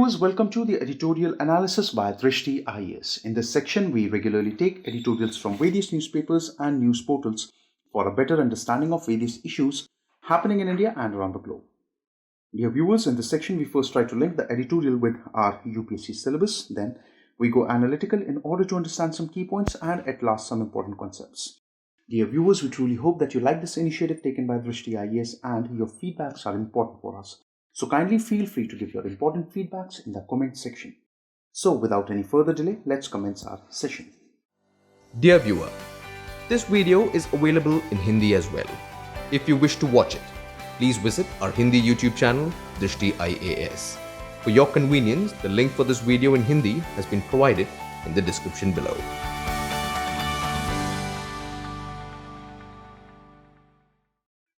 Viewers, welcome to the Editorial Analysis by Drishti IAS. In this section, we regularly take editorials from various newspapers and news portals for a better understanding of various issues happening in India and around the globe. Dear viewers, in this section, we first try to link the editorial with our UPSC syllabus. Then we go analytical in order to understand some key points and at last some important concepts. Dear viewers, we truly hope that you like this initiative taken by Drishti IAS and your feedbacks are important for us. So kindly feel free to give your important feedbacks in the comment section. So without any further delay, let's commence our session. Dear viewer, this video is available in Hindi as well. If you wish to watch it, please visit our Hindi YouTube channel, Drishti IAS. For your convenience, the link for this video in Hindi has been provided in the description below.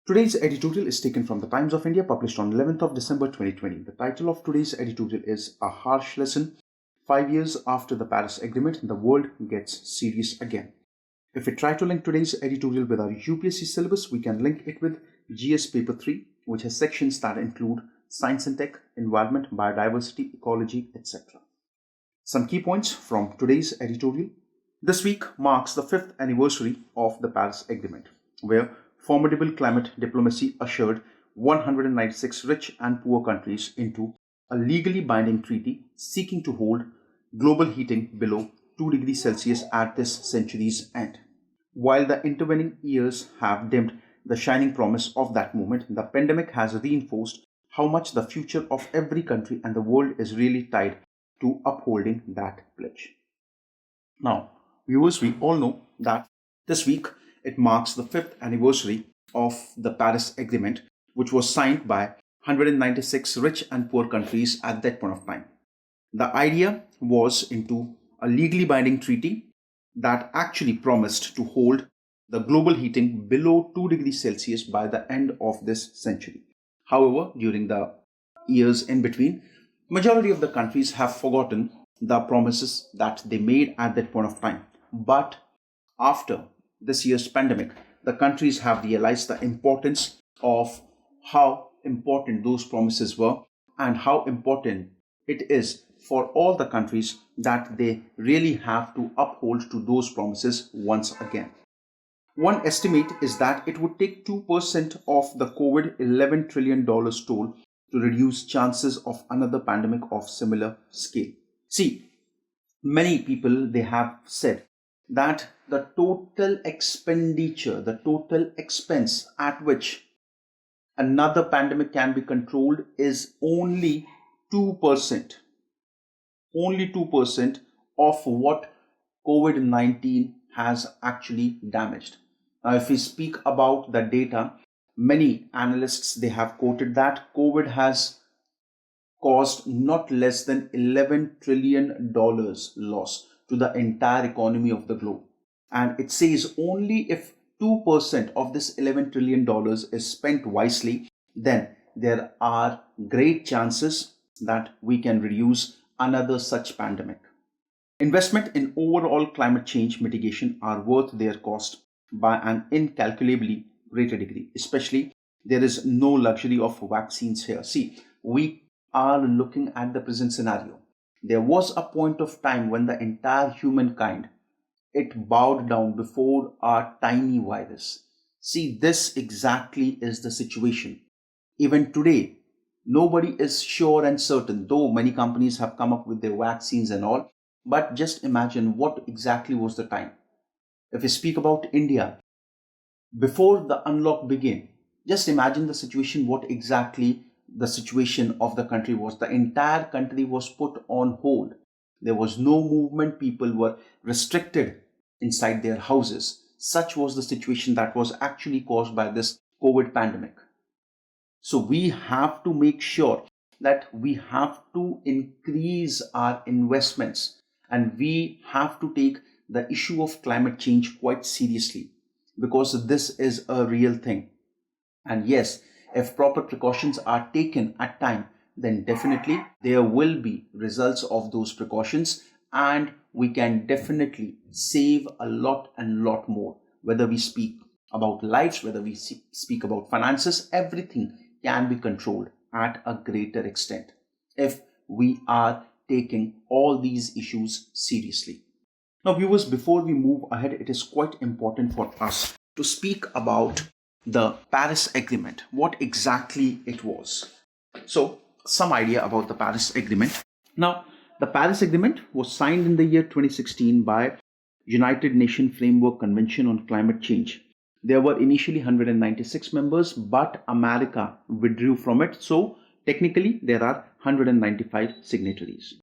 Today's editorial is taken from the Times of India, published on 11th of December 2020. The title of today's editorial is A Harsh Lesson. 5 years after the Paris Agreement, the world gets serious again. If we try to link today's editorial with our UPSC syllabus, we can link it with GS Paper 3, which has sections that include science and tech, environment, biodiversity, ecology, etc. Some key points from today's editorial. This week marks the 5th anniversary of the Paris Agreement, where formidable climate diplomacy ushered 196 rich and poor countries into a legally binding treaty seeking to hold global heating below 2 degrees Celsius at this century's end. While the intervening years have dimmed the shining promise of that moment, the pandemic has reinforced how much the future of every country and the world is really tied to upholding that pledge. Now, viewers, we all know that this week it marks the 5th anniversary of the Paris Agreement, which was signed by 196 rich and poor countries at that point of time. The idea was into a legally binding treaty that actually promised to hold the global heating below 2 degrees Celsius by the end of this century. However, during the years in between, majority of the countries have forgotten the promises that they made at that point of time. But after this year's pandemic, the countries have realized the importance of how important those promises were and how important it is for all the countries that they really have to uphold to those promises once again. One estimate is that it would take 2% of the COVID $11 trillion toll to reduce chances of another pandemic of similar scale. See, many people, they have said that the total expenditure, the total expense at which another pandemic can be controlled is only 2%. Only 2% of what COVID-19 has actually damaged. Now, if we speak about the data, many analysts, they have quoted that COVID has caused not less than $11 trillion loss to the entire economy of the globe. And it says only if 2% of this $11 trillion is spent wisely, then there are great chances that we can reduce another such pandemic. Investment in overall climate change mitigation are worth their cost by an incalculably greater degree. Especially, there is no luxury of vaccines here. See, we are looking at the present scenario. There was a point of time when the entire humankind, it bowed down before a tiny virus. See, this exactly is the situation. Even today, nobody is sure and certain, though many companies have come up with their vaccines and all. But just imagine what exactly was the time. If we speak about India, before the unlock began, just imagine the situation, what exactly the situation of the country was. The entire country was put on hold. There was no movement. People were restricted inside their houses. Such was the situation that was actually caused by this COVID pandemic. So we have to make sure that we have to increase our investments and we have to take the issue of climate change quite seriously, because this is a real thing. And yes, if proper precautions are taken at time, then definitely there will be results of those precautions and we can definitely save a lot and lot more. Whether we speak about lives, whether we speak about finances, everything can be controlled at a greater extent if we are taking all these issues seriously. Now, viewers, before we move ahead, it is quite important for us to speak about the Paris Agreement, what exactly it was. So, some idea about the Paris Agreement. Now, the Paris Agreement was signed in the year 2016 by United Nations Framework Convention on Climate Change. There were initially 196 members, but America withdrew from it. So, technically, there are 195 signatories.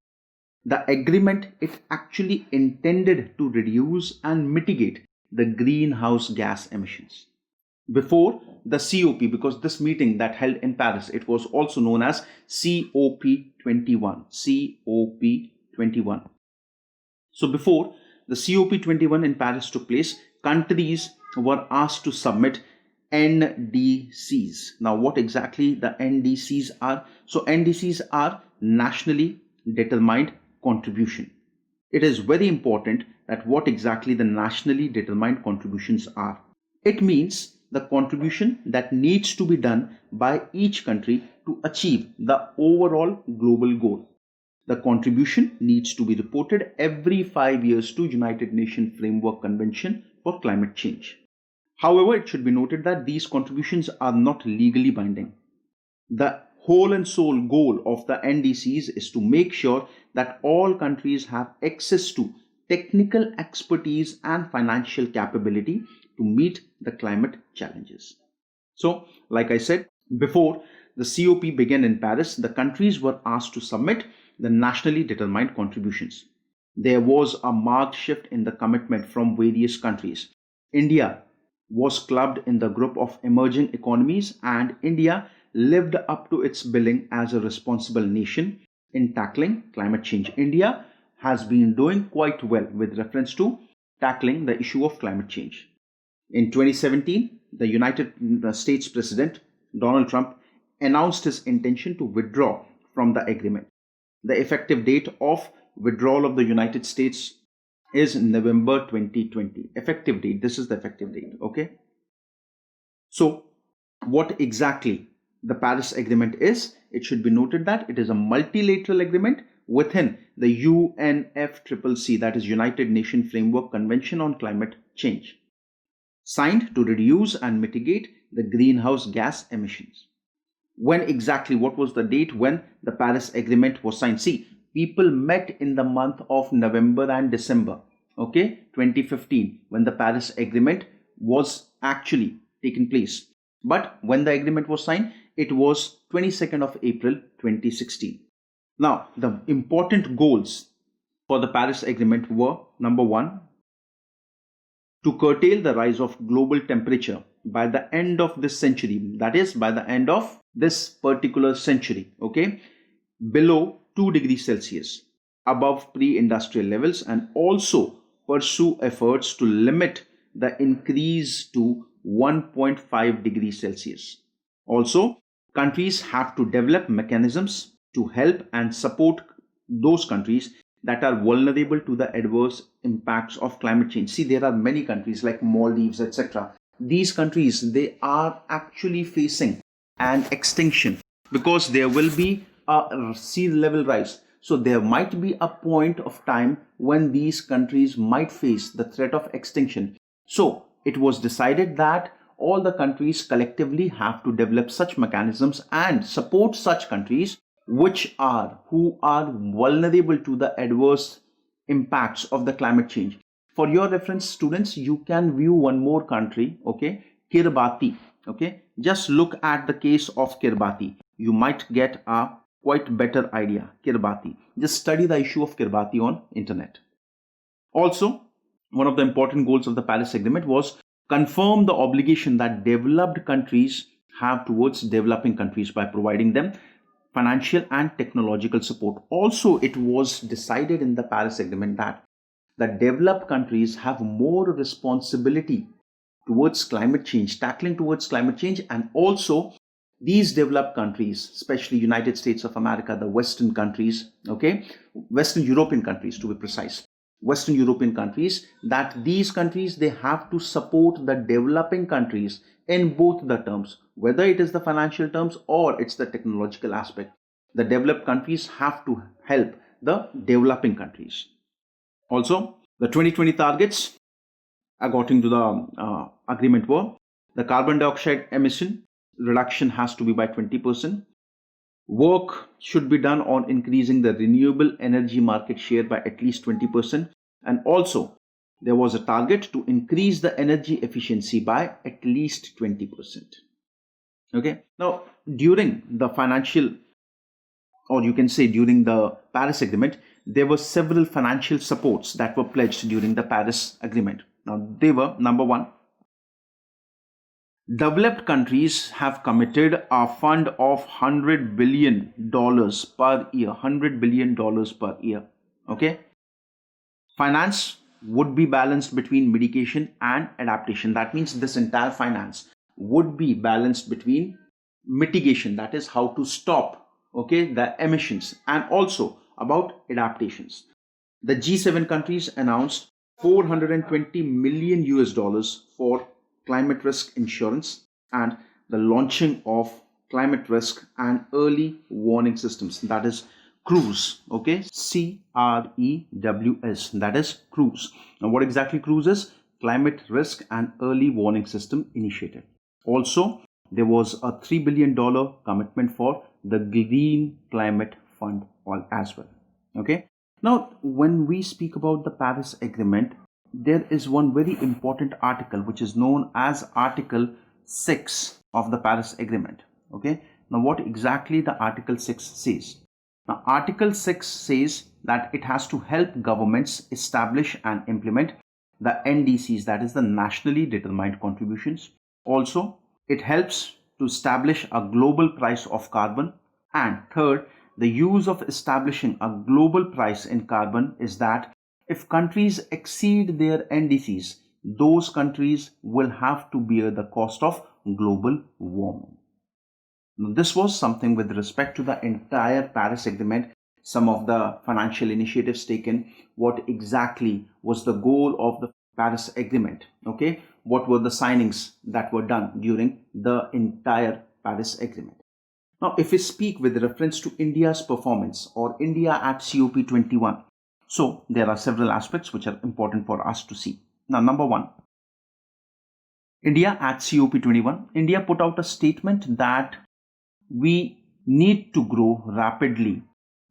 The agreement, it actually intended to reduce and mitigate the greenhouse gas emissions. Before the COP, because this meeting that held in Paris, it was also known as COP21. COP21. So before the COP21 in Paris took place, countries were asked to submit NDCs. Now, what exactly the NDCs are? So NDCs are nationally determined contribution. It is very important that what exactly the nationally determined contributions are. It means the contribution that needs to be done by each country to achieve the overall global goal. The contribution needs to be reported every 5 years to United Nations Framework Convention for Climate Change. However, it should be noted that these contributions are not legally binding. The whole and sole goal of the NDCs is to make sure that all countries have access to technical expertise and financial capability to meet the climate challenges. So, like I said, before the COP began in Paris, the countries were asked to submit the nationally determined contributions. There was a marked shift in the commitment from various countries. India was clubbed in the group of emerging economies, and India lived up to its billing as a responsible nation in tackling climate change. India has been doing quite well with reference to tackling the issue of climate change. In 2017, the United States President Donald Trump announced his intention to withdraw from the agreement. The effective date of withdrawal of the United States is November 2020. Effective date, this is the effective date, okay? So, what exactly the Paris Agreement is? It should be noted that it is a multilateral agreement within the UNFCCC, that is United Nations Framework Convention on Climate Change, signed to reduce and mitigate the greenhouse gas emissions. When exactly, what was the date when the Paris Agreement was signed? See, people met in the month of November and December, okay, 2015, when the Paris Agreement was actually taken place. But when the agreement was signed, it was 22nd of April 2016. Now, the important goals for the Paris Agreement were, number one, to curtail the rise of global temperature by the end of this century, that is by the end of this particular century, okay, below 2 degrees Celsius above pre-industrial levels, and also pursue efforts to limit the increase to 1.5 degrees Celsius. Also, countries have to develop mechanisms to help and support those countries that are vulnerable to the adverse impacts of climate change. See, there are many countries like Maldives, etc. These countries, they are actually facing an extinction because there will be a sea level rise. So there might be a point of time when these countries might face the threat of extinction. So it was decided that all the countries collectively have to develop such mechanisms and support such countries who are vulnerable to the adverse impacts of the climate change. For your reference, students, you can view one more country, okay, Kiribati, okay. Just look at the case of Kiribati. You might get a quite better idea. Kiribati. Just study the issue of Kiribati on internet. Also, one of the important goals of the Paris Agreement was confirm the obligation that developed countries have towards developing countries by providing them financial and technological support. Also, it was decided in the Paris Agreement that the developed countries have more responsibility towards climate change, tackling towards climate change, and also these developed countries, especially United States of America, the Western countries, okay, Western European countries to be precise, Western European countries, that these countries, they have to support the developing countries in both the terms, whether it is the financial terms or it's the technological aspect. The developed countries have to help the developing countries. Also, the 2020 targets, according to the agreement, were the carbon dioxide emission reduction has to be by 20%. Work should be done on increasing the renewable energy market share by at least 20%. And also, there was a target to increase the energy efficiency by at least 20%. Okay. Now, during the financial, or you can say during the Paris Agreement, there were several financial supports that were pledged during the Paris Agreement. Now, they were, number one, developed countries have committed a fund of $100 billion per year. $100 billion per year. Okay. Finance would be balanced between mitigation and adaptation. That means this entire finance would be balanced between mitigation, that is how to stop, okay, the emissions, and also about adaptations. The G7 countries announced 420 million US dollars for climate risk insurance and the launching of climate risk and early warning systems, that is CREWS. Okay, CREWS, that is CREWS. Now, what exactly CREWS is? Climate Risk and Early Warning System Initiative. Also, there was a $3 billion commitment for the Green Climate Fund as well. Okay. Now, when we speak about the Paris Agreement, there is one very important article which is known as Article 6 of the Paris Agreement. Okay. Now, what exactly the Article 6 says? Now, Article 6 says that it has to help governments establish and implement the NDCs, that is the nationally determined contributions. Also, it helps to establish a global price of carbon. And third, the use of establishing a global price in carbon is that if countries exceed their NDCs, those countries will have to bear the cost of global warming. Now, this was something with respect to the entire Paris Agreement, some of the financial initiatives taken, what exactly was the goal of the Paris Agreement, okay? What were the signings that were done during the entire Paris Agreement. Now, if we speak with reference to India's performance or India at COP21, so there are several aspects which are important for us to see. Now, number one, India at COP21, India put out a statement that we need to grow rapidly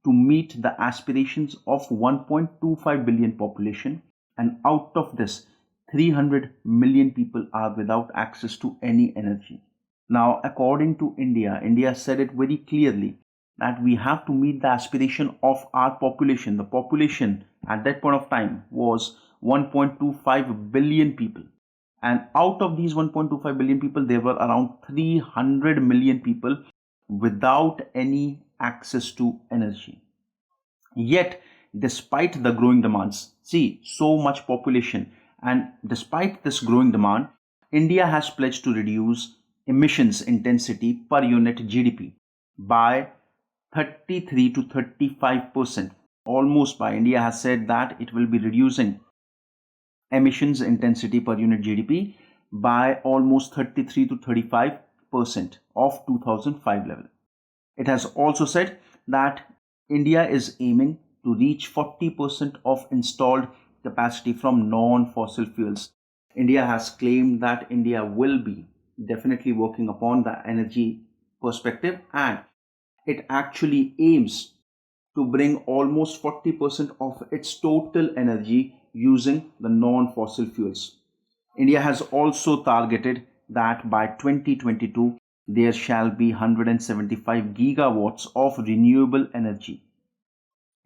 to meet the aspirations of 1.25 billion population, and out of this 300 million people are without access to any energy. Now, according to India, India said it very clearly that we have to meet the aspiration of our population. The population at that point of time was 1.25 billion people. And out of these 1.25 billion people, there were around 300 million people without any access to energy. Yet, despite the growing demands, see, so much population, and despite this growing demand, India has pledged to reduce emissions intensity per unit GDP by 33 to 35%. Almost by India has said that it will be reducing emissions intensity per unit GDP by almost 33 to 35% of 2005 level. It has also said that India is aiming to reach 40% of installed capacity from non-fossil fuels. India has claimed that India will be definitely working upon the energy perspective, and it actually aims to bring almost 40% of its total energy using the non-fossil fuels. India has also targeted that by 2022 there shall be 175 gigawatts of renewable energy.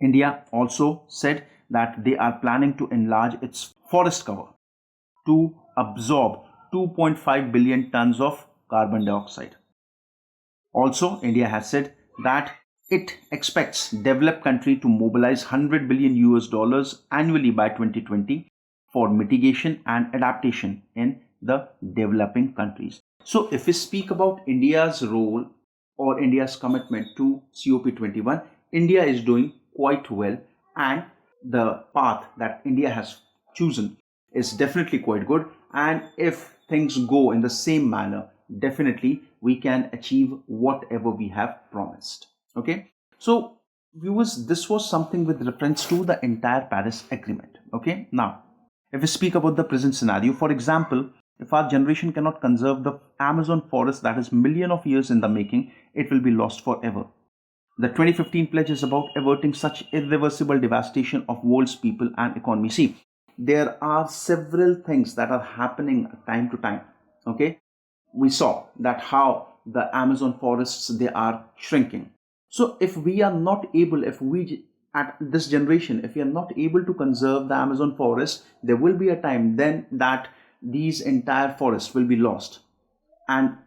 India also said that they are planning to enlarge its forest cover to absorb 2.5 billion tons of carbon dioxide. Also, India has said that it expects developed country to mobilize 100 billion US dollars annually by 2020 for mitigation and adaptation in the developing countries. So if we speak about India's role or India's commitment to COP21, India is doing quite well, and the path that India has chosen is definitely quite good. And if things go in the same manner, definitely we can achieve whatever we have promised. Okay. So, viewers, this was something with reference to the entire Paris Agreement. Okay, now, if we speak about the present scenario, for example, if our generation cannot conserve the Amazon forest that is million of years in the making, it will be lost forever. The 2015 pledge is about averting such irreversible devastation of world's people and economy. See, there are several things that are happening time to time. Okay, we saw that how the Amazon forests, they are shrinking. So if we are not able, if we at this generation, if we are not able to conserve the Amazon forest, there will be a time then that these entire forests will be lost. And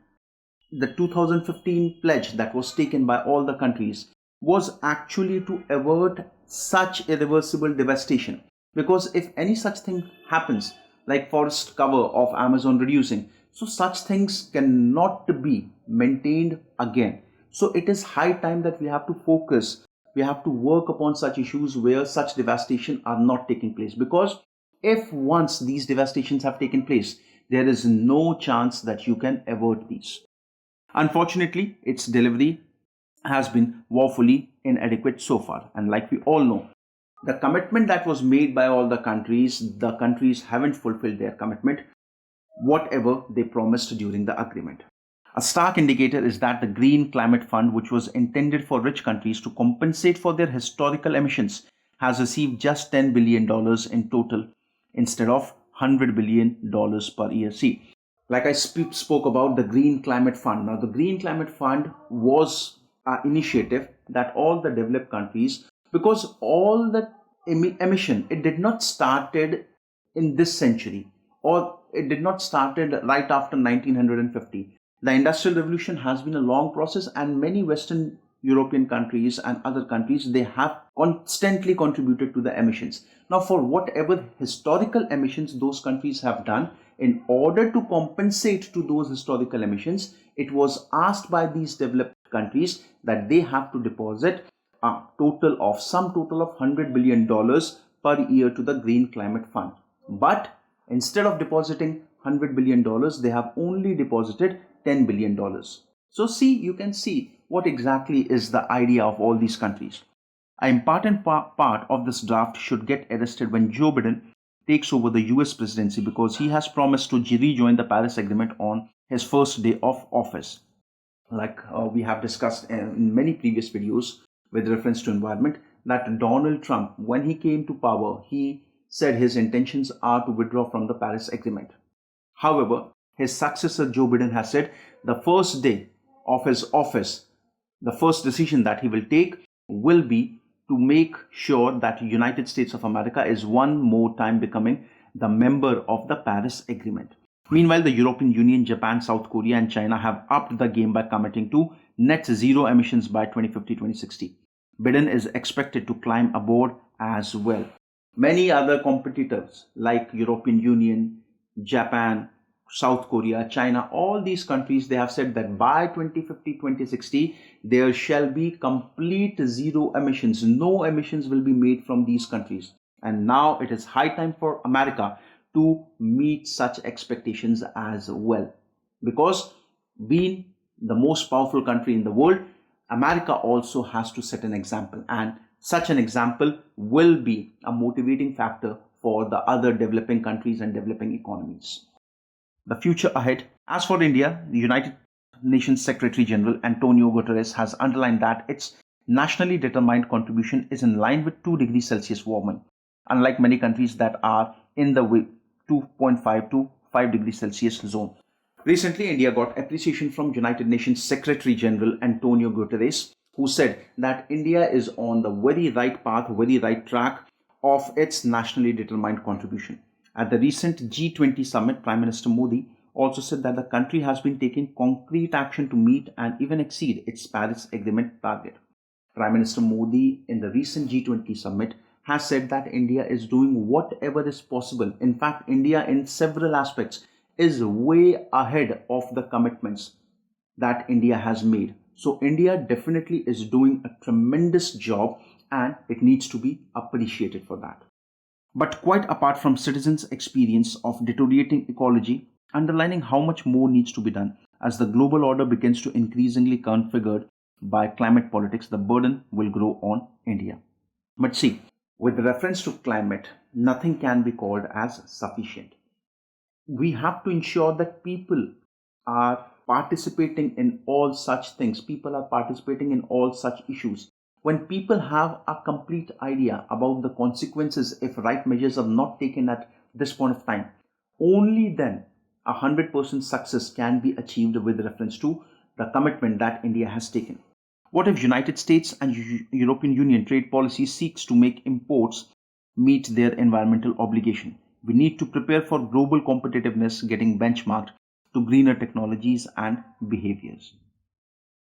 the 2015 pledge that was taken by all the countries was actually to avert such irreversible devastation. Because if any such thing happens, like forest cover of Amazon reducing, so such things cannot be maintained again. So it is high time that we have to focus, we have to work upon such issues where such devastation are not taking place. Because if once these devastations have taken place, there is no chance that you can avert these. Unfortunately, its delivery has been woefully inadequate so far. And like we all know, the commitment that was made by all the countries haven't fulfilled their commitment, whatever they promised during the agreement. A stark indicator is that the Green Climate Fund, which was intended for rich countries to compensate for their historical emissions, has received just $10 billion in total instead of $100 billion per year. See, like I spoke about the Green Climate Fund. Now, the Green Climate Fund was an initiative that all the developed countries, because all the emission, it did not started in this century, or it did not started right after 1950. The Industrial Revolution has been a long process, and many Western European countries and other countries, they have constantly contributed to the emissions. Now, for whatever historical emissions those countries have done, in order to compensate to those historical emissions, it was asked by these developed countries that they have to deposit a total of $100 billion per year to the Green Climate Fund. But instead of depositing $100 billion, they have only deposited $10 billion. So see, you can see what exactly is the idea of all these countries. An important part of this draft should get arrested when Joe Biden takes over the US presidency, because he has promised to rejoin the Paris Agreement on his first day of office. Like we have discussed in many previous videos with reference to environment, that Donald Trump, when he came to power, he said his intentions are to withdraw from the Paris Agreement. However, his successor Joe Biden has said the first day of his office, the first decision that he will take will be to make sure that United States of America is one more time becoming the member of the Paris Agreement. Meanwhile, the European Union, Japan, South Korea and China have upped the game by committing to net zero emissions by 2050-2060. Biden is expected to climb aboard as well. Many other competitors like European Union, Japan, South Korea, China, all these countries, they have said that by 2050-2060, there shall be complete zero emissions. No emissions will be made from these countries. And now it is high time for America to meet such expectations as well. Because being the most powerful country in the world, America also has to set an example. And such an example will be a motivating factor for the other developing countries and developing economies. The future ahead. As for India, the United Nations Secretary General Antonio Guterres has underlined that its nationally determined contribution is in line with 2 degrees Celsius warming, unlike many countries that are in the 2.5 to 5 degrees Celsius zone. Recently, India got appreciation from United Nations Secretary General Antonio Guterres, who said that India is on the very right path, very right track of its nationally determined contribution. At the recent G20 summit, Prime Minister Modi also said that the country has been taking concrete action to meet and even exceed its Paris Agreement target. Prime Minister Modi in the recent G20 summit has said that India is doing whatever is possible. In fact, India in several aspects is way ahead of the commitments that India has made. So India definitely is doing a tremendous job and it needs to be appreciated for that. But quite apart from citizens' experience of deteriorating ecology, underlining how much more needs to be done as the global order begins to increasingly configured by climate politics, the burden will grow on India. But see, with reference to climate, nothing can be called as sufficient. We have to ensure that people are participating in all such things. People are participating in all such issues. When people have a complete idea about the consequences if right measures are not taken at this point of time, only then 100% success can be achieved with reference to the commitment that India has taken. What if United States and European Union trade policy seeks to make imports meet their environmental obligation? We need to prepare for global competitiveness getting benchmarked to greener technologies and behaviors.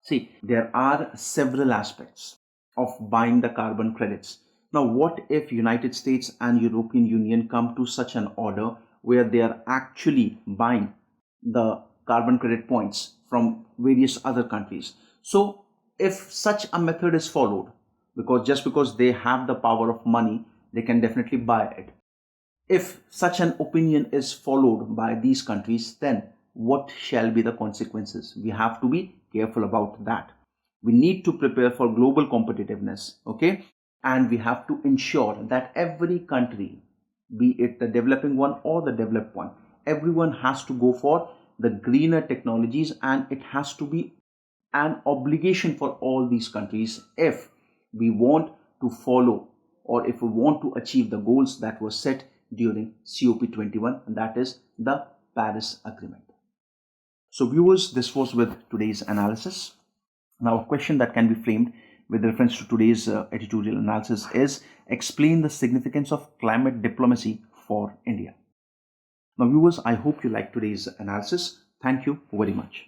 See, there are several aspects of buying the carbon credits. Now, what if United States and European Union come to such an order where they are actually buying the carbon credit points from various other countries? So, if such a method is followed, because they have the power of money, they can definitely buy it. If such an opinion is followed by these countries, then what shall be the consequences? We have to be careful about that. We need to prepare for global competitiveness, okay? And we have to ensure that every country, be it the developing one or the developed one, everyone has to go for the greener technologies, and it has to be an obligation for all these countries if we want to follow or if we want to achieve the goals that were set during COP21, and that is the Paris Agreement. So viewers, this was with today's analysis. Now a question that can be framed with reference to today's editorial analysis is: explain the significance of climate diplomacy for India. Now viewers, I hope you liked today's analysis. Thank you very much.